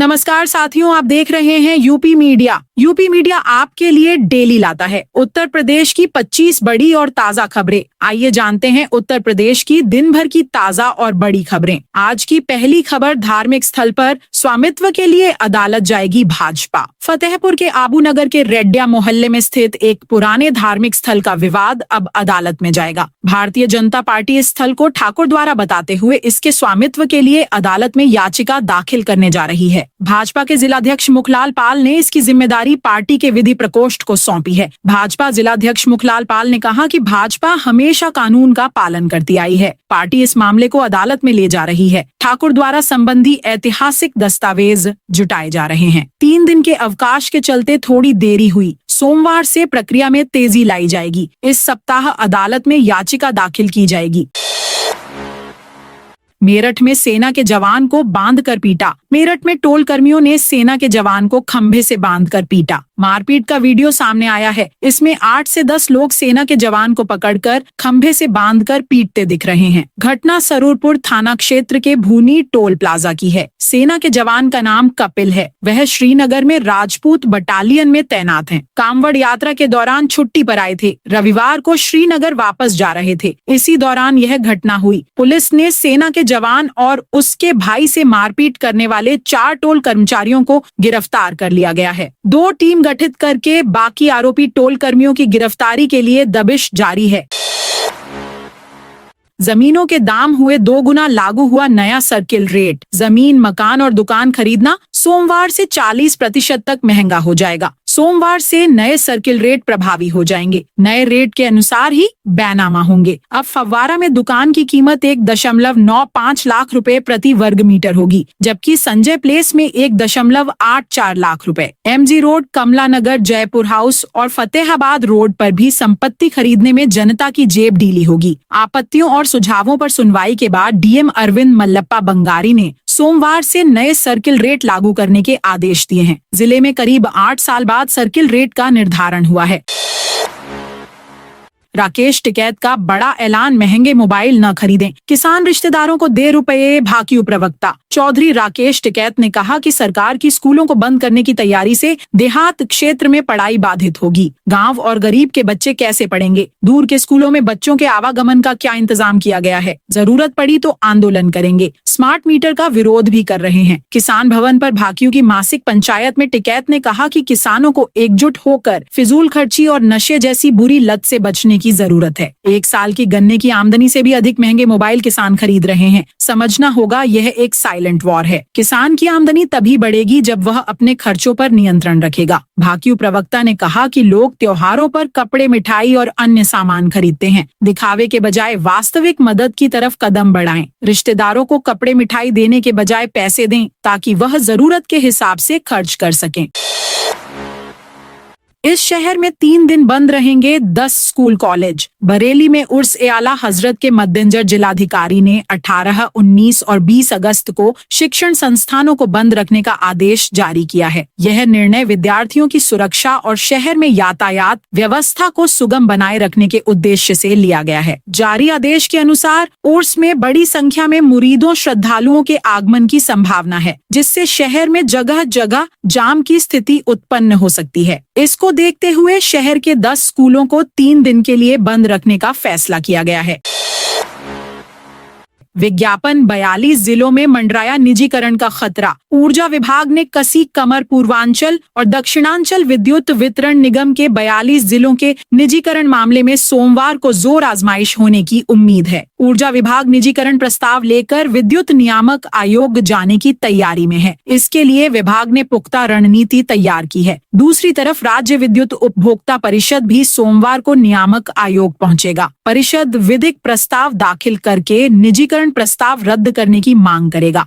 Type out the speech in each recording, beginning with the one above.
नमस्कार साथियों, आप देख रहे हैं यूपी मीडिया। यूपी मीडिया आपके लिए डेली लाता है उत्तर प्रदेश की 25 बड़ी और ताजा खबरें। आइए जानते हैं उत्तर प्रदेश की दिन भर की ताजा और बड़ी खबरें। आज की पहली खबर, धार्मिक स्थल पर स्वामित्व के लिए अदालत जाएगी भाजपा। फतेहपुर के आबू नगर के रेड्डिया मोहल्ले में स्थित एक पुराने धार्मिक स्थल का विवाद अब अदालत में जाएगा। भारतीय जनता पार्टी इस स्थल को ठाकुर द्वारा बताते हुए इसके स्वामित्व के लिए अदालत में याचिका दाखिल करने जा रही है। भाजपा के जिलाध्यक्ष मुखलाल पाल ने इसकी जिम्मेदारी पार्टी के विधि प्रकोष्ठ को सौंपी है। भाजपा जिलाध्यक्ष मुखलाल पाल ने कहा कि भाजपा हमेशा कानून का पालन करती आई है। पार्टी इस मामले को अदालत में ले जा रही है। ठाकुर द्वारा संबंधी ऐतिहासिक दस्तावेज जुटाए जा रहे हैं। 3 दिन के अवकाश के चलते थोड़ी देरी हुई। सोमवार से प्रक्रिया में तेजी लाई जाएगी। इस सप्ताह अदालत में याचिका दाखिल की जाएगी। मेरठ में सेना के जवान को बांधकर पीटा। मेरठ में टोल कर्मियों ने सेना के जवान को खंभे से बांधकर पीटा। मारपीट का वीडियो सामने आया है। इसमें 8 से 10 लोग सेना के जवान को पकड़कर खंभे से बांधकर पीटते दिख रहे हैं। घटना सरूरपुर थाना क्षेत्र के भूनी टोल प्लाजा की है। सेना के जवान का नाम कपिल है। वह श्रीनगर में राजपूत बटालियन में तैनात हैं। कांवड़ यात्रा के दौरान छुट्टी पर आए थे। रविवार को श्रीनगर वापस जा रहे थे। इसी दौरान यह घटना हुई। पुलिस ने सेना के जवान और उसके भाई से मारपीट करने वाले 4 टोल कर्मचारियों को गिरफ्तार कर लिया गया है। 2 टीम गठित करके बाकी आरोपी टोल कर्मियों की गिरफ्तारी के लिए दबिश जारी है। जमीनों के दाम हुए 2 गुना, लागू हुआ नया सर्किल रेट। जमीन, मकान और दुकान खरीदना सोमवार से 40% तक महंगा हो जाएगा। सोमवार से नए सर्किल रेट प्रभावी हो जाएंगे। नए रेट के अनुसार ही बैनामा होंगे। अब फव्वारा में दुकान की कीमत 1.95 लाख रुपए प्रति वर्ग मीटर होगी, जबकि संजय प्लेस में 1.84 लाख रुपए। MG रोड, कमला नगर, जयपुर हाउस और फतेहाबाद रोड पर भी संपत्ति खरीदने में जनता की जेब ढीली होगी। आपत्तियों और सुझावों पर सुनवाई के बाद DM अरविंद मल्लप्पा बंगारी ने सोमवार से नए सर्किल रेट लागू करने के आदेश दिए हैं। जिले में करीब 8 साल बाद सर्किल रेट का निर्धारण हुआ है। राकेश टिकैत का बड़ा ऐलान, महंगे मोबाइल न खरीदें। किसान रिश्तेदारों को दे रुपए, भाकियू प्रवक्ता। चौधरी राकेश टिकैत ने कहा कि सरकार की स्कूलों को बंद करने की तैयारी से देहात क्षेत्र में पढ़ाई बाधित होगी। गांव और गरीब के बच्चे कैसे पढ़ेंगे? दूर के स्कूलों में बच्चों के आवागमन का क्या इंतजाम किया गया है? जरूरत पड़ी तो आंदोलन करेंगे। स्मार्ट मीटर का विरोध भी कर रहे हैं। किसान भवन पर भाकियू की मासिक पंचायत में टिकैत ने कहा कि किसानों को एकजुट होकर फिजूल खर्ची और नशे जैसी बुरी लत से बचने की जरूरत है। 1 साल की गन्ने की आमदनी से भी अधिक महंगे मोबाइल किसान खरीद रहे हैं। समझना होगा, यह एक साइलेंट वॉर है। किसान की आमदनी तभी बढ़ेगी जब वह अपने खर्चों पर नियंत्रण रखेगा। भाकियू प्रवक्ता ने कहा कि लोग त्योहारों पर कपड़े, मिठाई और अन्य सामान खरीदते हैं। दिखावे के बजाय वास्तविक मदद की तरफ कदम बढ़ाएं। रिश्तेदारों को कपड़े, मिठाई देने के बजाय पैसे दें ताकि वह जरूरत के हिसाब से खर्च कर सकें। इस शहर में 3 दिन बंद रहेंगे 10 स्कूल कॉलेज। बरेली में उर्स ए आला हजरत के मद्देनजर जिलाधिकारी ने 18, 19 और 20 अगस्त को शिक्षण संस्थानों को बंद रखने का आदेश जारी किया है। यह निर्णय विद्यार्थियों की सुरक्षा और शहर में यातायात व्यवस्था को सुगम बनाए रखने के उद्देश्य से लिया गया है। जारी आदेश के अनुसार उर्स में बड़ी संख्या में मुरीदों, श्रद्धालुओं के आगमन की संभावना है, जिससे शहर में जगह जगह जाम की स्थिति उत्पन्न हो सकती है। इसको देखते हुए शहर के 10 स्कूलों को 3 दिन के लिए बंद रखने का फैसला किया गया है। विज्ञापन, 42 जिलों में मंडराया निजीकरण का खतरा। ऊर्जा विभाग ने कसी कमर। पूर्वांचल और दक्षिणांचल विद्युत वितरण निगम के 42 जिलों के निजीकरण मामले में सोमवार को जोर आजमाइश होने की उम्मीद है। ऊर्जा विभाग निजीकरण प्रस्ताव लेकर विद्युत नियामक आयोग जाने की तैयारी में है। इसके लिए विभाग ने पुख्ता रणनीति तैयार की है। दूसरी तरफ राज्य विद्युत उपभोक्ता परिषद भी सोमवार को नियामक आयोग पहुंचेगा। परिषद विधिक प्रस्ताव दाखिल करके निजीकरण प्रस्ताव रद्द करने की मांग करेगा।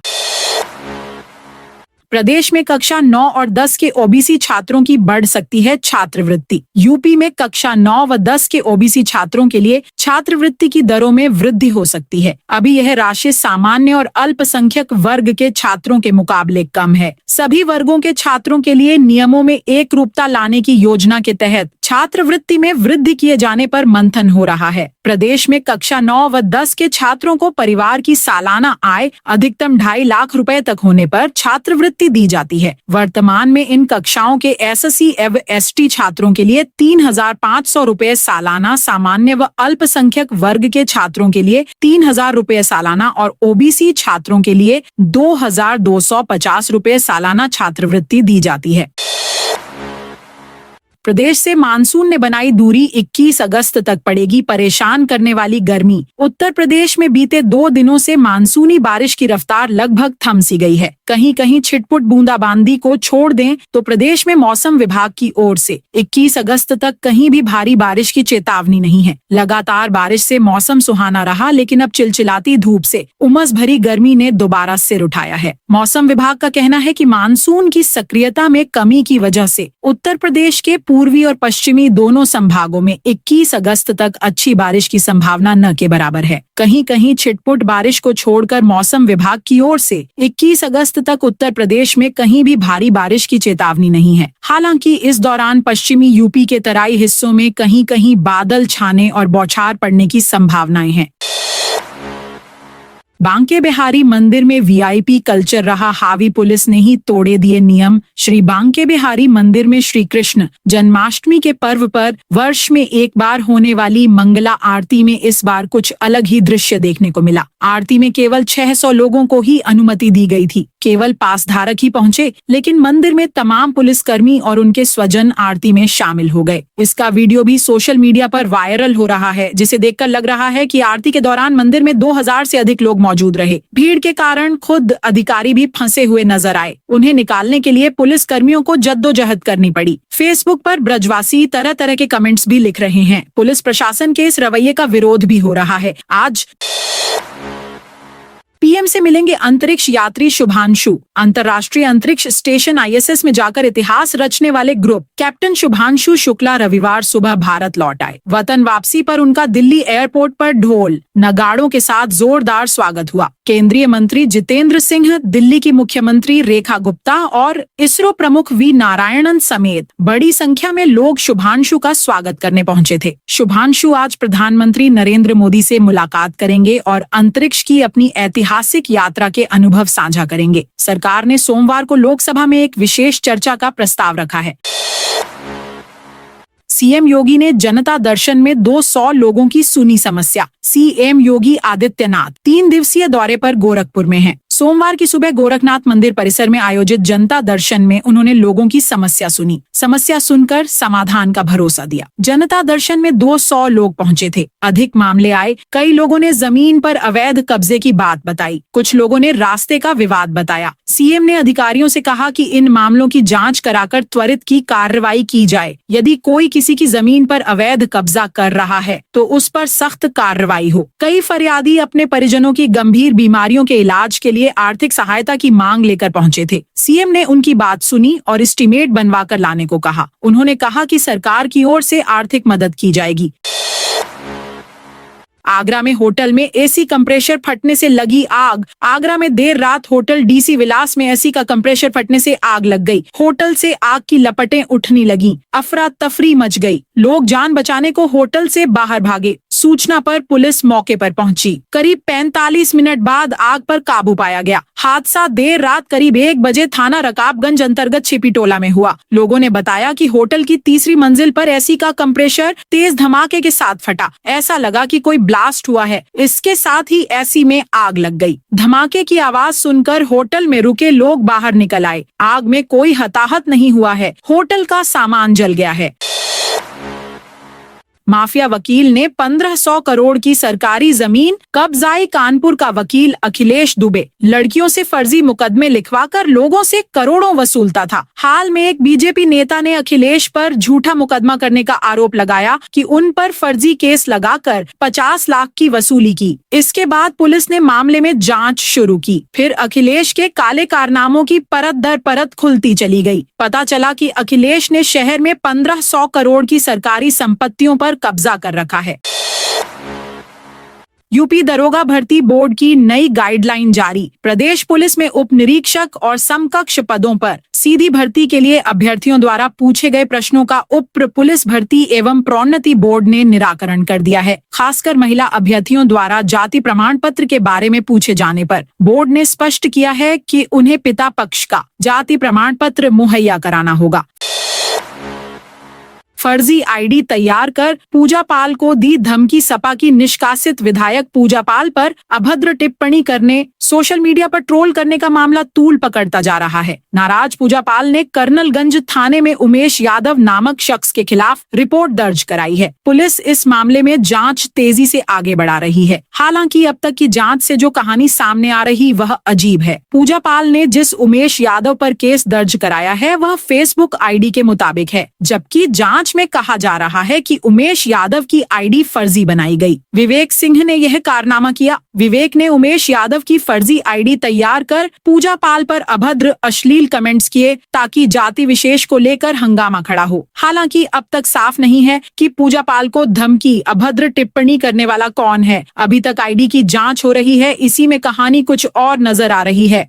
प्रदेश में कक्षा 9 और 10 के ओबीसी छात्रों की बढ़ सकती है छात्रवृत्ति। यूपी में कक्षा 9 व 10 के ओबीसी छात्रों के लिए छात्रवृत्ति की दरों में वृद्धि हो सकती है। अभी यह राशि सामान्य और अल्पसंख्यक वर्ग के छात्रों के मुकाबले कम है। सभी वर्गों के छात्रों के लिए नियमों में एक रूपता लाने की योजना के तहत छात्रवृत्ति में वृद्धि किए जाने पर मंथन हो रहा है। प्रदेश में कक्षा 9 व 10 के छात्रों को परिवार की सालाना आय अधिकतम 2.5 लाख रुपए तक होने पर छात्रवृत्ति दी जाती है। वर्तमान में इन कक्षाओं के एससी एवं एसटी छात्रों के लिए 3,500 रुपए सालाना, सामान्य व अल्पसंख्यक वर्ग के छात्रों के लिए 3,000 रुपए सालाना और ओबीसी छात्रों के लिए 2,250 रुपए सालाना छात्रवृत्ति दी जाती है। प्रदेश से मानसून ने बनाई दूरी, 21 अगस्त तक पड़ेगी परेशान करने वाली गर्मी। उत्तर प्रदेश में बीते 2 दिनों से मानसूनी बारिश की रफ्तार लगभग थम सी गई है। कहीं कहीं छिटपुट बूंदाबांदी को छोड़ दें तो प्रदेश में मौसम विभाग की ओर से 21 अगस्त तक कहीं भी भारी बारिश की चेतावनी नहीं है। लगातार बारिश से मौसम सुहाना रहा, लेकिन अब चिलचिलाती धूप से उमस भरी गर्मी ने दोबारा सिर उठाया है। मौसम विभाग का कहना है कि मानसून की सक्रियता में कमी की वजह से उत्तर प्रदेश के पूर्वी और पश्चिमी दोनों संभागों में 21 अगस्त तक अच्छी बारिश की संभावना न के बराबर है। कहीं कहीं छिटपुट बारिश को छोड़कर मौसम विभाग की ओर से 21 अगस्त तक उत्तर प्रदेश में कहीं भी भारी बारिश की चेतावनी नहीं है। हालांकि इस दौरान पश्चिमी यूपी के तराई हिस्सों में कहीं कहीं बादल छाने और बौछार पड़ने की संभावनाएं हैं। बांके बिहारी मंदिर में वीआईपी कल्चर रहा हावी, पुलिस ने ही तोड़े दिए नियम। श्री बांके बिहारी मंदिर में श्री कृष्ण जन्माष्टमी के पर्व पर वर्ष में एक बार होने वाली मंगला आरती में इस बार कुछ अलग ही दृश्य देखने को मिला। आरती में केवल 600 लोगों को ही अनुमति दी गई थी। केवल पास धारक ही पहुंचे, लेकिन मंदिर में तमाम पुलिसकर्मी और उनके स्वजन आरती में शामिल हो गए। इसका वीडियो भी सोशल मीडिया पर वायरल हो रहा है, जिसे देखकर लग रहा है कि आरती के दौरान मंदिर में 2000 से अधिक लोग मौजूद रहे। भीड़ के कारण खुद अधिकारी भी फंसे हुए नजर आए। उन्हें निकालने के लिए पुलिस कर्मियों को जद्दोजहद करनी पड़ी। फेसबुक पर ब्रजवासी तरह तरह के कमेंट्स भी लिख रहे हैं। पुलिस प्रशासन के इस रवैये का विरोध भी हो रहा है। आज पीएम से मिलेंगे अंतरिक्ष यात्री शुभांशु। अंतर्राष्ट्रीय अंतरिक्ष स्टेशन आईएसएस में जाकर इतिहास रचने वाले ग्रुप कैप्टन शुभांशु शुक्ला रविवार सुबह भारत लौट आए। वतन वापसी पर उनका दिल्ली एयरपोर्ट पर ढोल नगाड़ों के साथ जोरदार स्वागत हुआ। केंद्रीय मंत्री जितेंद्र सिंह, दिल्ली की मुख्यमंत्री रेखा गुप्ता और इसरो प्रमुख वी नारायणन समेत बड़ी संख्या में लोग शुभांशु का स्वागत करने पहुंचे थे। शुभांशु आज प्रधानमंत्री नरेंद्र मोदी से मुलाकात करेंगे और अंतरिक्ष की अपनी ऐतिहासिक यात्रा के अनुभव साझा करेंगे। सरकार ने सोमवार को लोकसभा में एक विशेष चर्चा का प्रस्ताव रखा है। सीएम योगी ने जनता दर्शन में 200 लोगों की सुनी समस्या। सीएम योगी आदित्यनाथ 3 दिवसीय दौरे पर गोरखपुर में हैं। सोमवार की सुबह गोरखनाथ मंदिर परिसर में आयोजित जनता दर्शन में उन्होंने लोगों की समस्या सुनी। समस्या सुनकर समाधान का भरोसा दिया। जनता दर्शन में 200 लोग पहुंचे थे। अधिक मामले आए। कई लोगों ने जमीन पर अवैध कब्जे की बात बताई। कुछ लोगों ने रास्ते का विवाद बताया। सीएम ने अधिकारियों से कहा कि इन मामलों की जांच कराकर त्वरित की कार्रवाई की जाए। यदि कोई किसी की जमीन पर अवैध कब्जा कर रहा है तो उस पर सख्त कार्रवाई हो। कई फरियादी अपने परिजनों की गंभीर बीमारियों के इलाज के लिए आर्थिक सहायता की मांग लेकर पहुंचे थे। सीएम ने उनकी बात सुनी और एस्टीमेट बनवाकर लाने को कहा। उन्होंने कहा कि सरकार की ओर से आर्थिक मदद की जाएगी। आगरा में होटल में एसी कंप्रेसर फटने से लगी आग। आगरा में देर रात होटल डीसी विलास में एसी का कंप्रेसर फटने से आग लग गई। होटल से आग की लपटें उठने लगी। अफरा तफरी मच गई। लोग जान बचाने को होटल से बाहर भागे। सूचना पर पुलिस मौके पर पहुंची। करीब 45 मिनट बाद आग पर काबू पाया गया। हादसा देर रात करीब 1 बजे थाना रकाबगंज अंतर्गत छिपीटोला में हुआ। लोगों ने बताया कि होटल की 3री मंजिल पर एसी का कंप्रेसर तेज धमाके के साथ फटा। ऐसा लगा कि कोई ब्लास्ट हुआ है। इसके साथ ही एसी में आग लग गई। धमाके की आवाज सुनकर होटल में रुके लोग बाहर निकल आए। आग में कोई हताहत नहीं हुआ है। होटल का सामान जल गया है। माफिया वकील ने 1500 करोड़ की सरकारी जमीन कब्जाई। कानपुर का वकील अखिलेश दुबे लड़कियों से फर्जी मुकदमे लिखवाकर लोगों से करोड़ों वसूलता था। हाल में एक बीजेपी नेता ने अखिलेश पर झूठा मुकदमा करने का आरोप लगाया कि उन पर फर्जी केस लगाकर 50 लाख की वसूली की। इसके बाद पुलिस ने मामले में जांच शुरू की। फिर अखिलेश के काले कारनामों की परत दर परत खुलती चली गई। पता चला कि अखिलेश ने शहर में 1500 करोड़ की सरकारी संपत्तियों पर कब्जा कर रखा है। यूपी दरोगा भर्ती बोर्ड की नई गाइडलाइन जारी। प्रदेश पुलिस में उप निरीक्षक और समकक्ष पदों पर सीधी भर्ती के लिए अभ्यर्थियों द्वारा पूछे गए प्रश्नों का उप पुलिस भर्ती एवं प्रोन्नति बोर्ड ने निराकरण कर दिया है। खासकर महिला अभ्यर्थियों द्वारा जाति प्रमाण पत्र के बारे में पूछे जाने पर बोर्ड ने स्पष्ट किया है कि उन्हें पिता पक्ष का जाति प्रमाण पत्र मुहैया कराना होगा। फर्जी आईडी तैयार कर पूजा पाल को दी धमकी। सपा की निष्कासित विधायक पूजा पाल पर अभद्र टिप्पणी करने, सोशल मीडिया पर ट्रोल करने का मामला तूल पकड़ता जा रहा है। नाराज पूजा पाल ने कर्नलगंज थाने में उमेश यादव नामक शख्स के खिलाफ रिपोर्ट दर्ज कराई है। पुलिस इस मामले में जांच तेजी से आगे बढ़ा रही है। हालांकि अब तक की जांच से जो कहानी सामने आ रही वह अजीब है। पूजा पाल ने जिस उमेश यादव पर केस दर्ज कराया है वह फेसबुक आईडी के मुताबिक है, जबकि जांच में कहा जा रहा है कि उमेश यादव की आईडी फर्जी बनाई गई। विवेक सिंह ने यह कारनामा किया। विवेक ने उमेश यादव की फर्जी आईडी तैयार कर पूजा पाल पर अभद्र अश्लील कमेंट्स किए ताकि जाति विशेष को लेकर हंगामा खड़ा हो। हालांकि अब तक साफ नहीं है कि पूजा पाल को धमकी, अभद्र टिप्पणी करने वाला कौन है। अभी तक आईडी की जांच हो रही है। इसी में कहानी कुछ और नजर आ रही है।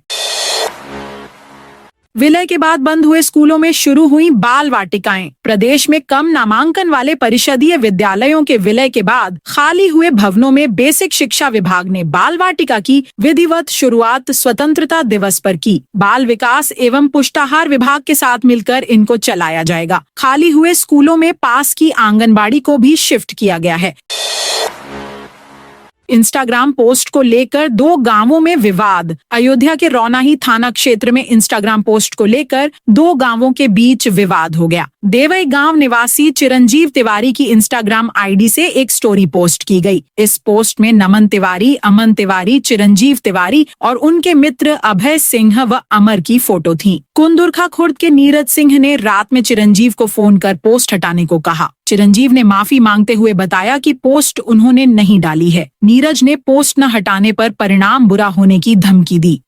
विलय के बाद बंद हुए स्कूलों में शुरू हुई बाल वाटिकाएं। प्रदेश में कम नामांकन वाले परिषदीय विद्यालयों के विलय के बाद खाली हुए भवनों में बेसिक शिक्षा विभाग ने बाल वाटिका की विधिवत शुरुआत स्वतंत्रता दिवस पर की। बाल विकास एवं पुष्टाहार विभाग के साथ मिलकर इनको चलाया जाएगा। खाली हुए स्कूलों में पास की आंगनबाड़ी को भी शिफ्ट किया गया है। इंस्टाग्राम पोस्ट को लेकर 2 गांवों में विवाद। अयोध्या के रौनाही थाना क्षेत्र में इंस्टाग्राम पोस्ट को लेकर 2 गांवों के बीच विवाद हो गया। देवई गांव निवासी चिरंजीव तिवारी की इंस्टाग्राम आईडी से एक स्टोरी पोस्ट की गई। इस पोस्ट में नमन तिवारी, अमन तिवारी, चिरंजीव तिवारी और उनके मित्र अभय सिंह व अमर की फोटो थी। कुंदुरखा खुर्द के नीरज सिंह ने रात में चिरंजीव को फोन कर पोस्ट हटाने को कहा। चिरंजीव ने माफी मांगते हुए बताया कि पोस्ट उन्होंने नहीं डाली है। नीरज ने पोस्ट न हटाने पर परिणाम बुरा होने की धमकी दी।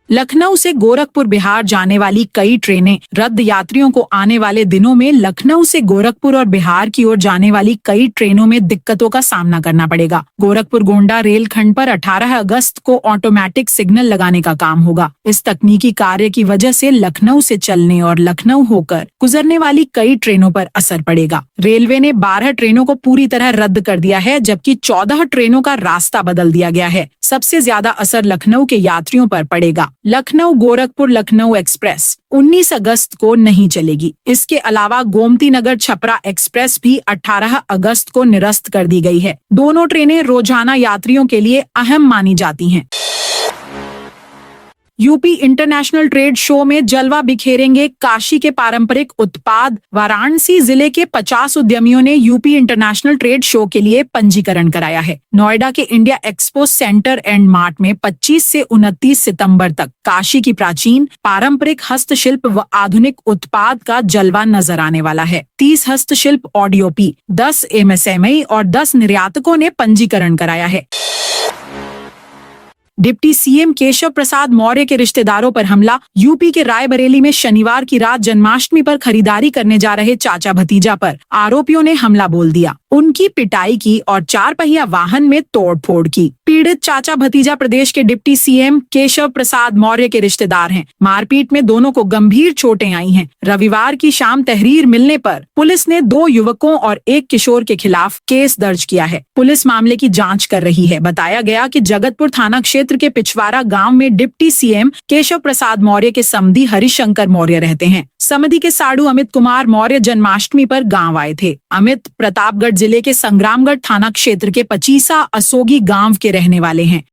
लखनऊ से गोरखपुर बिहार जाने वाली कई ट्रेनें रद्द। यात्रियों को आने वाले दिनों में लखनऊ से गोरखपुर और बिहार की ओर जाने वाली कई ट्रेनों में दिक्कतों का सामना करना पड़ेगा। गोरखपुर गोंडा रेलखंड पर 18 अगस्त को ऑटोमेटिक सिग्नल लगाने का काम होगा। इस तकनीकी कार्य की वजह से लखनऊ से चलने और लखनऊ होकर गुजरने वाली कई ट्रेनों पर असर पड़ेगा। रेलवे ने 12 ट्रेनों को पूरी तरह रद्द कर दिया है, जबकि 14 ट्रेनों का रास्ता बदल दिया गया है। सबसे ज्यादा असर लखनऊ के यात्रियों पर पड़ेगा। लखनऊ गोरखपुर लखनऊ एक्सप्रेस 19 अगस्त को नहीं चलेगी। इसके अलावा गोमती नगर छपरा एक्सप्रेस भी 18 अगस्त को निरस्त कर दी गई है। दोनों ट्रेनें रोजाना यात्रियों के लिए अहम मानी जाती हैं। यूपी इंटरनेशनल ट्रेड शो में जलवा बिखेरेंगे काशी के पारंपरिक उत्पाद। वाराणसी जिले के 50 उद्यमियों ने यूपी इंटरनेशनल ट्रेड शो के लिए पंजीकरण कराया है। नोएडा के India expo centre and mart में 25 से 29 सितंबर तक काशी की प्राचीन पारंपरिक हस्तशिल्प व आधुनिक उत्पाद का जलवा नजर आने वाला है। 30 हस्तशिल्प ऑडियोपी, 10 एमएसएमई और 10 निर्यातकों ने पंजीकरण कराया है। डिप्टी सीएम केशव प्रसाद मौर्य के रिश्तेदारों पर हमला। यूपी के रायबरेली में शनिवार की रात जन्माष्टमी पर खरीदारी करने जा रहे चाचा भतीजा पर आरोपियों ने हमला बोल दिया। उनकी पिटाई की और 4 पहिया वाहन में तोड़फोड़ की। पीड़ित चाचा भतीजा प्रदेश के डिप्टी सीएम केशव प्रसाद मौर्य के रिश्तेदार हैं। मारपीट में दोनों को गंभीर चोटें आई हैं। रविवार की शाम तहरीर मिलने पर पुलिस ने 2 युवकों और 1 किशोर के खिलाफ केस दर्ज किया है। पुलिस मामले की जांच कर रही है। बताया गया कि जगतपुर थाना क्षेत्र के पिछवाड़ा गांव में डिप्टी सीएम केशव प्रसाद मौर्य के समधी हरिशंकर मौर्य रहते हैं। समधी के साड़ू अमित कुमार मौर्य जन्माष्टमी पर गांव आए थे। अमित प्रतापगढ़ जिले के संग्रामगढ़ थाना क्षेत्र के पचीसा असोगी गांव के रहने वाले हैं।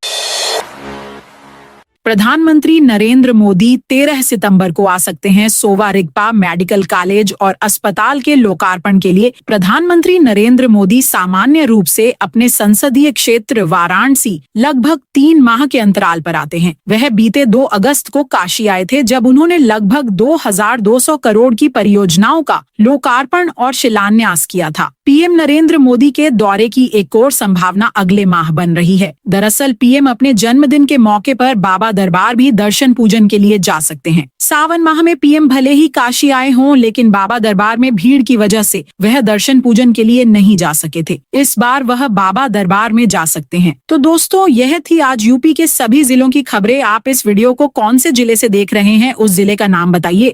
प्रधानमंत्री नरेंद्र मोदी 13 सितंबर को आ सकते हैं सोवा रिगपा मेडिकल कॉलेज और अस्पताल के लोकार्पण के लिए। प्रधानमंत्री नरेंद्र मोदी सामान्य रूप से अपने संसदीय क्षेत्र वाराणसी लगभग 3 माह के अंतराल पर आते हैं। वह बीते 2 अगस्त को काशी आए थे, जब उन्होंने लगभग 2200 करोड़ की परियोजनाओं का लोकार्पण और शिलान्यास किया था। पीएम नरेंद्र मोदी के दौरे की एक और संभावना अगले माह बन रही है। दरअसल पीएम अपने जन्मदिन के मौके पर बाबा दरबार भी दर्शन पूजन के लिए जा सकते हैं। सावन माह में पीएम भले ही काशी आए हों, लेकिन बाबा दरबार में भीड़ की वजह से वह दर्शन पूजन के लिए नहीं जा सके थे। इस बार वह बाबा दरबार में जा सकते हैं। तो दोस्तों, यह थी आज यूपी के सभी जिलों की खबरें। आप इस वीडियो को कौन से जिले से देख रहे हैं, उस जिले का नाम बताइए।